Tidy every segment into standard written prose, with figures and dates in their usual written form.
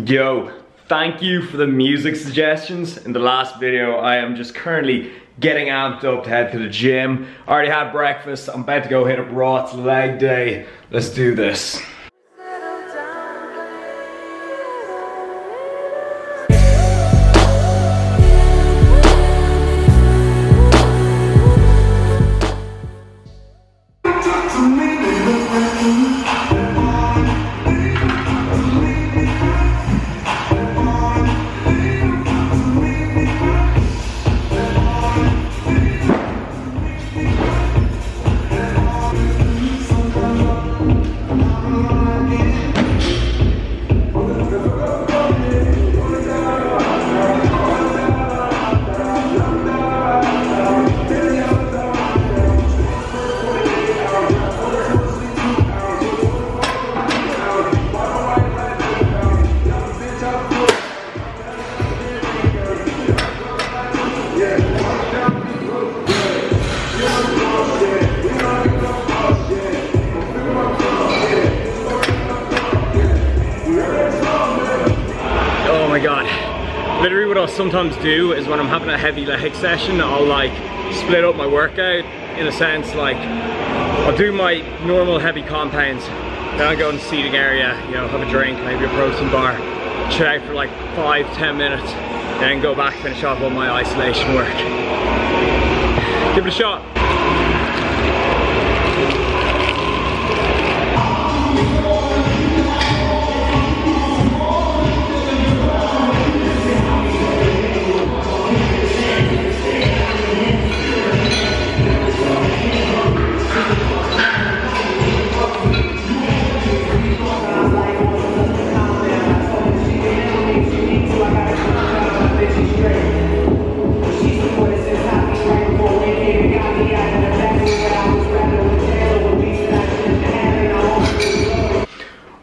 Yo, thank you for the music suggestions. In the last video, I am just currently getting amped up to head to the gym. I already had breakfast. I'm about to go hit up Raw. It's leg day. Let's do this. Oh my god, literally what I'll sometimes do is when I'm having a heavy leg session, I'll like split up my workout in a sense. Like I'll do my normal heavy compounds, then I'll go in the seating area, you know, have a drink, maybe a protein bar, chill out for like 5-10 minutes, then go back, finish off all my isolation work. Give it a shot.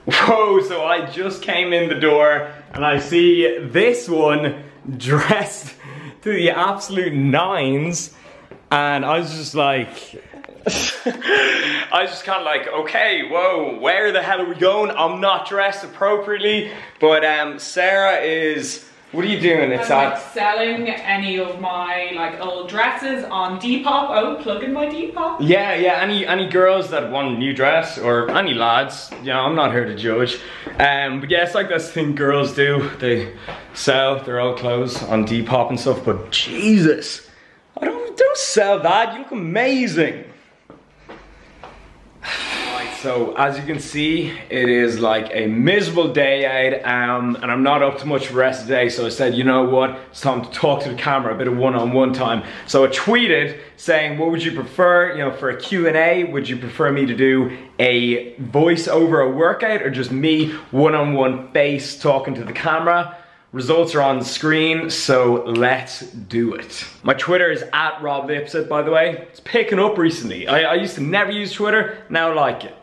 Whoa, so I just came in the door and I see this one dressed to the absolute nines, and I was just like, I was just kind of like, okay, whoa, where the hell are we going? I'm not dressed appropriately, but Sarah is, what are you doing? It's like selling any of my like old dresses on Depop. Oh, plug in my Depop. Yeah, any girls that want a new dress, or any lads, you know, I'm not here to judge. But yeah, it's like this thing girls do. They sell their old clothes on Depop and stuff, but Jesus, I don't sell that. You look amazing. So as you can see, it is like a miserable day out, and I'm not up to much for the rest of the day, so I said, you know what, it's time to talk to the camera, a bit of one-on-one time. So I tweeted saying, what would you prefer, you know, for a Q&A? Would you prefer me to do a voice over a workout, or just me one-on-one face talking to the camera? Results are on the screen, so let's do it. My Twitter is @RobLipsett, by the way. It's picking up recently. I used to never use Twitter, now I like it.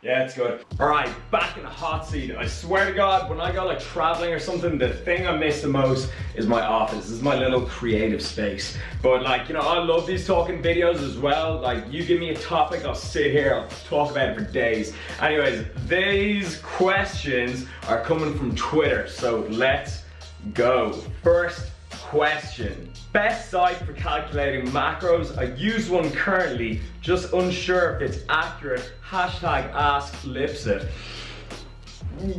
Yeah, it's good. All right, back in the hot seat. I swear to God, when I go like traveling or something, the thing I miss the most is my office. This is my little creative space. But like, you know, I love these talking videos as well. Like, you give me a topic, I'll sit here, I'll talk about it for days. Anyways, these questions are coming from Twitter, so let's go. First question. Best site for calculating macros. I use one currently, just unsure if it's accurate. #ask Lipsett.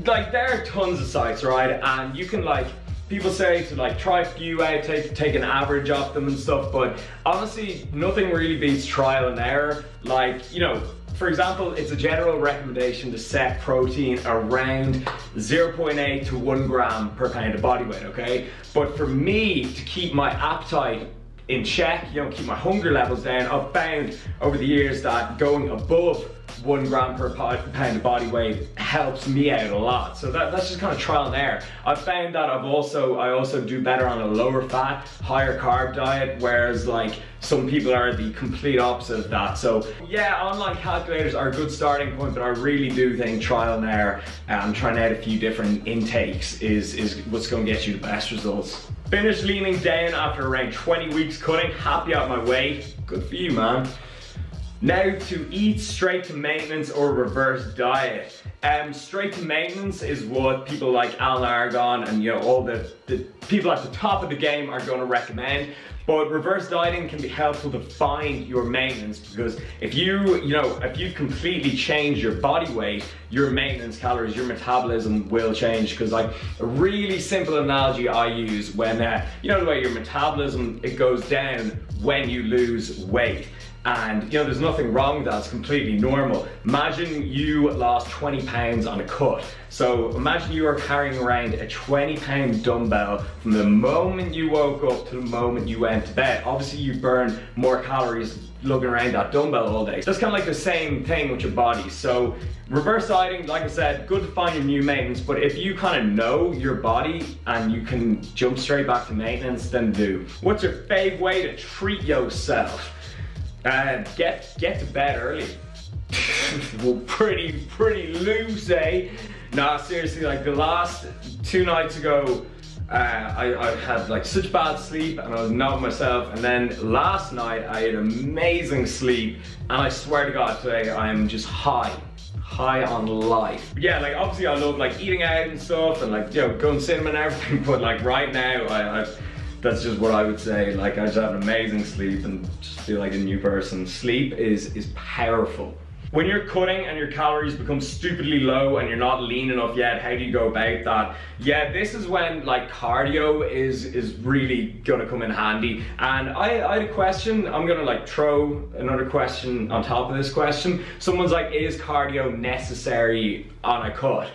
Like, there are tons of sites, right? And you can like, people say to like try a few out, take an average off them and stuff, but honestly, nothing really beats trial and error. Like, you know, for example, it's a general recommendation to set protein around 0.8 to 1 gram per pound of body weight, okay? But for me, to keep my appetite in check, you know, keep my hunger levels down, I've found over the years that going above 1 gram per pound of body weight helps me out a lot. So that's just kind of trial and error. I've found that I also do better on a lower fat, higher carb diet, whereas like some people are the complete opposite of that. So yeah, online calculators are a good starting point, but I really do think trial and error and trying out a few different intakes is what's going to get you the best results. Finished leaning down after around 20 weeks cutting, happy out my weight. Good for you, man. Now to eat straight to maintenance or reverse diet. Straight to maintenance is what people like Alan Aragon and all the people at the top of the game are going to recommend. But reverse dieting can be helpful to find your maintenance, because if you've completely changed your body weight, your maintenance calories, your metabolism will change. Because like a really simple analogy I use when, the way your metabolism, it goes down when you lose weight. And there's nothing wrong with that, it's completely normal. Imagine you lost 20 pounds on a cut. So imagine you are carrying around a 20-pound dumbbell from the moment you woke up to the moment you went to bed. Obviously you burn more calories lugging around that dumbbell all day. That's kind of like the same thing with your body. So reverse dieting, like I said, good to find your new maintenance, but if you kind of know your body and you can jump straight back to maintenance, then do. What's your fave way to treat yourself? Get to bed early. Well, pretty loose, eh? Nah, seriously, like the last 2 nights ago, I had like such bad sleep and I was not myself, and then last night I had amazing sleep, and I swear to God today I am just high on life. Yeah, like obviously I love like eating out and stuff and like going cinema and everything, but like right now that's just what I would say. Like I just have an amazing sleep and just feel like a new person. Sleep is powerful. When you're cutting and your calories become stupidly low and you're not lean enough yet, how do you go about that? Yeah, this is when like cardio is really gonna come in handy. And I had a question, I'm gonna like throw another question on top of this question. Someone's like, is cardio necessary on a cut?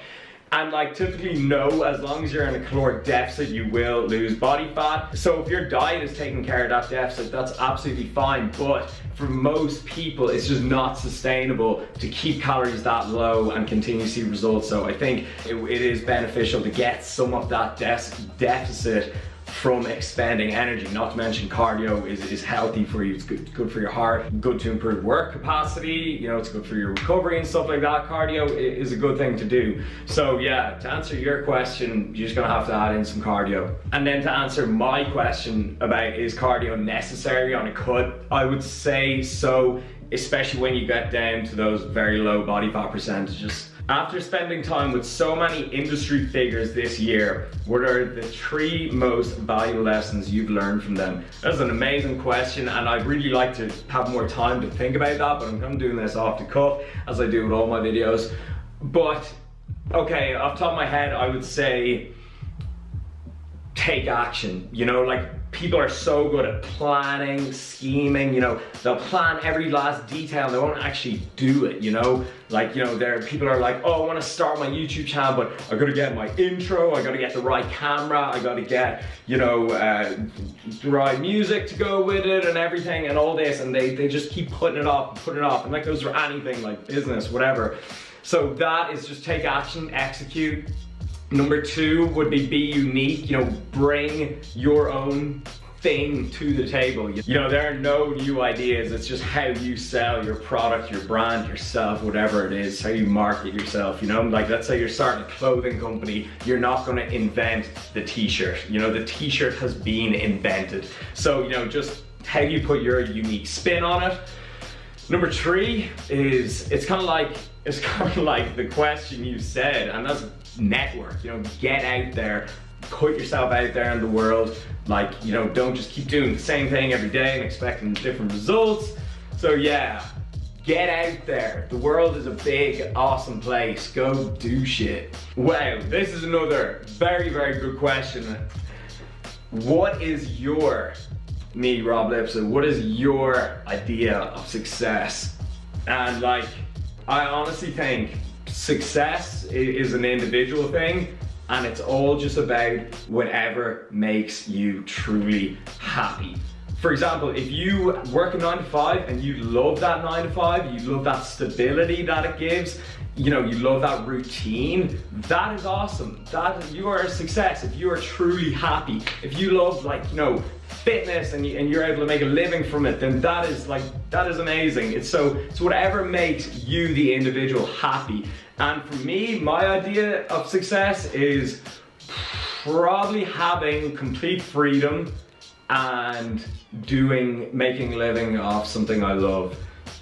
And like typically no, as long as you're in a caloric deficit, you will lose body fat. So if your diet is taking care of that deficit, that's absolutely fine. But for most people, it's just not sustainable to keep calories that low and continue to see results. So I think it is beneficial to get some of that deficit from expending energy. Not to mention cardio is healthy for you. It's good for your heart, good to improve work capacity, it's good for your recovery and stuff like that. Cardio is a good thing to do. So yeah, to answer your question, you're just gonna have to add in some cardio. And then to answer my question about is cardio necessary on a cut, I would say so, especially when you get down to those very low body fat percentages. After spending time with so many industry figures this year, what are the 3 most valuable lessons you've learned from them? That's an amazing question, and I'd really like to have more time to think about that, but I'm kind of doing this off the cuff, as I do with all my videos. But, okay, off the top of my head, I would say take action. Like people are so good at planning, scheming, they'll plan every last detail and they won't actually do it, people are like, oh, I want to start my YouTube channel, but I gotta get my intro, I gotta get the right camera, I gotta get, the right music to go with it and everything and all this, and they just keep putting it off, and that goes for anything like business, whatever. So that is just take action, execute. Number 2 would be unique, bring your own thing to the table. There are no new ideas, it's just how you sell your product, your brand, yourself, whatever it is, how you market yourself, Like let's say you're starting a clothing company, you're not gonna invent the t-shirt, the t-shirt has been invented. So, just how you put your unique spin on it. Number 3 is, it's kind of like the question you said, and that's network. Get out there, put yourself out there in the world. Like, don't just keep doing the same thing every day and expecting different results. So yeah, get out there. The world is a big, awesome place. Go do shit. Wow, this is another very, very good question. What is your, me, Rob Lipsett, what is your idea of success? And like, I honestly think success is an individual thing, and it's all just about whatever makes you truly happy. happy. For example, if you work a 9 to 5 and you love that 9 to 5, you love that stability that it gives, you know, you love that routine, that is awesome. That you are a success if you are truly happy. If you love, like, you know, fitness and you're able to make a living from it, then that is amazing. It's whatever makes you, the individual, happy. And for me, my idea of success is probably having complete freedom and making a living off something I love.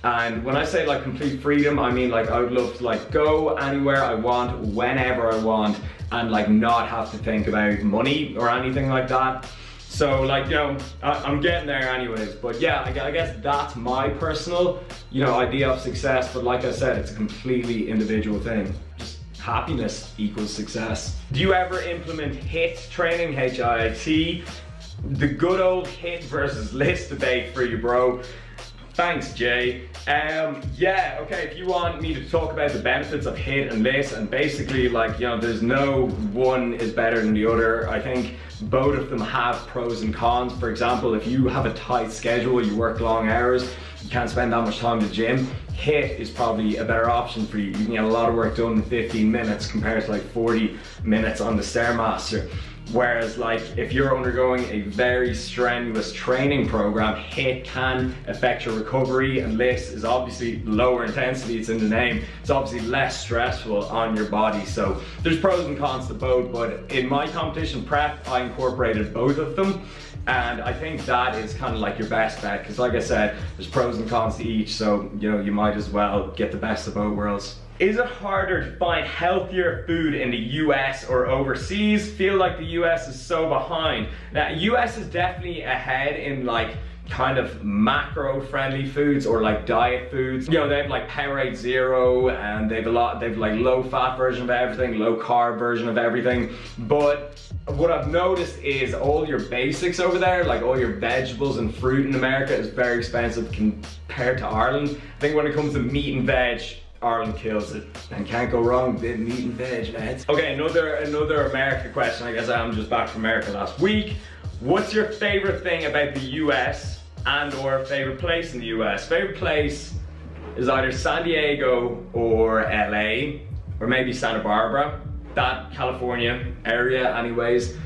And when I say like complete freedom, I mean like I would love to like go anywhere I want, whenever I want, and like not have to think about money or anything like that. So like, you know, I'm getting there anyways. But yeah, I guess that's my personal, you know, idea of success. But like I said, it's a completely individual thing. Just happiness equals success. Do you ever implement HIIT training, H-I-I-T? The good old HIIT versus list debate for you, bro. Thanks, Jay. Yeah, okay, if you want me to talk about the benefits of HIIT and this, and basically, like, you know, there's no one is better than the other. I think both of them have pros and cons. For example, if you have a tight schedule, you work long hours, you can't spend that much time in the gym, HIIT is probably a better option for you. You can get a lot of work done in 15 minutes compared to like 40 minutes on the Stairmaster. Whereas like if you're undergoing a very strenuous training program, HIIT can affect your recovery, and this is obviously lower intensity, it's in the name. It's obviously less stressful on your body. So there's pros and cons to both, but in my competition prep, I incorporated both of them. And I think that is kind of like your best bet, because like I said, there's pros and cons to each, so you know, you might as well get the best of both worlds. Is it harder to find healthier food in the US or overseas? Feel like the US is so behind. Now, US is definitely ahead in like kind of macro-friendly foods or like diet foods. You know, they have like Powerade Zero, and they've like low-fat version of everything, low-carb version of everything. But what I've noticed is all your basics over there, like all your vegetables and fruit in America, is very expensive compared to Ireland. I think when it comes to meat and veg, Ireland kills it, and can't go wrong with meat and veg, lads. Okay, another America question. I guess I'm just back from America last week. What's your favorite thing about the US and or favorite place in the US? Favorite place is either San Diego or LA, or maybe Santa Barbara, that California area anyways.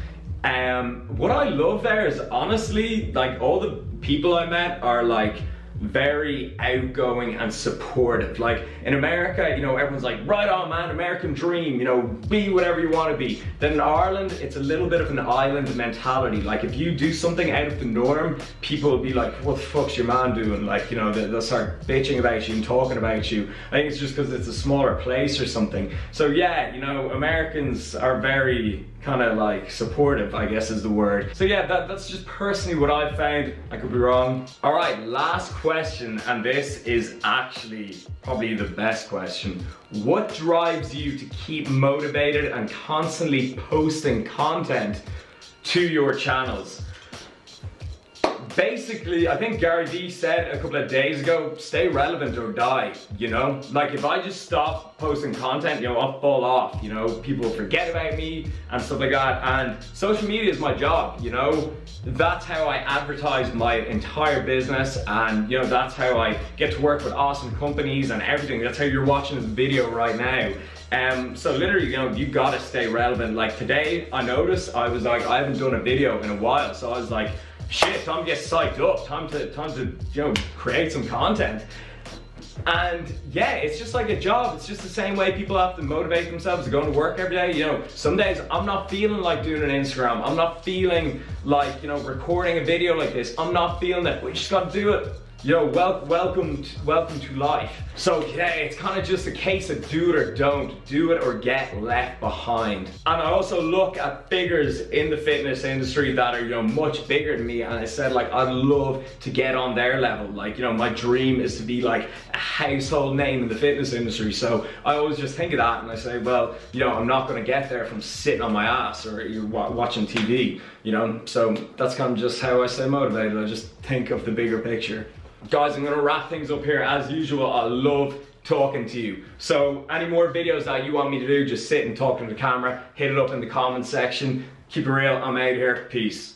What I love there is honestly, like, all the people I met are like very outgoing and supportive. Like in America, you know, everyone's like, right on man, American dream, you know, be whatever you want to be. Then in Ireland, it's a little bit of an island mentality. Like if you do something out of the norm, people will be like, what the fuck's your man doing? Like, you know, they'll start bitching about you and talking about you. I think it's just because it's a smaller place or something. So yeah, you know, Americans are very kind of like supportive, I guess is the word. So yeah, that's just personally what I've found. I could be wrong. All right, last question, and this is actually probably the best question. What drives you to keep motivated and constantly posting content to your channels? Basically, I think Gary Vee said a couple of days ago, stay relevant or die, you know? Like if I just stop posting content, you know, I'll fall off, you know? People forget about me and stuff like that, and social media is my job, you know? That's how I advertise my entire business, and you know, that's how I get to work with awesome companies and everything. That's how you're watching this video right now. So literally, you know, you gotta stay relevant. Like today, I noticed, I was like, I haven't done a video in a while, so I was like, shit, time to get psyched up, time to you know, create some content. And yeah, it's just like a job. It's just the same way people have to motivate themselves to go to work every day. You know, some days I'm not feeling like doing an Instagram. I'm not feeling like, you know, recording a video like this. I'm not feeling it. We just gotta do it. You know, welcome to life. So yeah, it's kind of just a case of do it or don't, do it or get left behind. And I also look at figures in the fitness industry that are, you know, much bigger than me, and I said like, I'd love to get on their level. Like, you know, my dream is to be like a household name in the fitness industry. So I always just think of that, and I say, well, you know, I'm not gonna get there from sitting on my ass or watching TV, you know? So that's kind of just how I stay motivated. I just think of the bigger picture. Guys, I'm gonna wrap things up here. As usual, I love talking to you. So any more videos that you want me to do, just sit and talk to the camera, hit it up in the comment section. Keep it real, I'm out here, peace.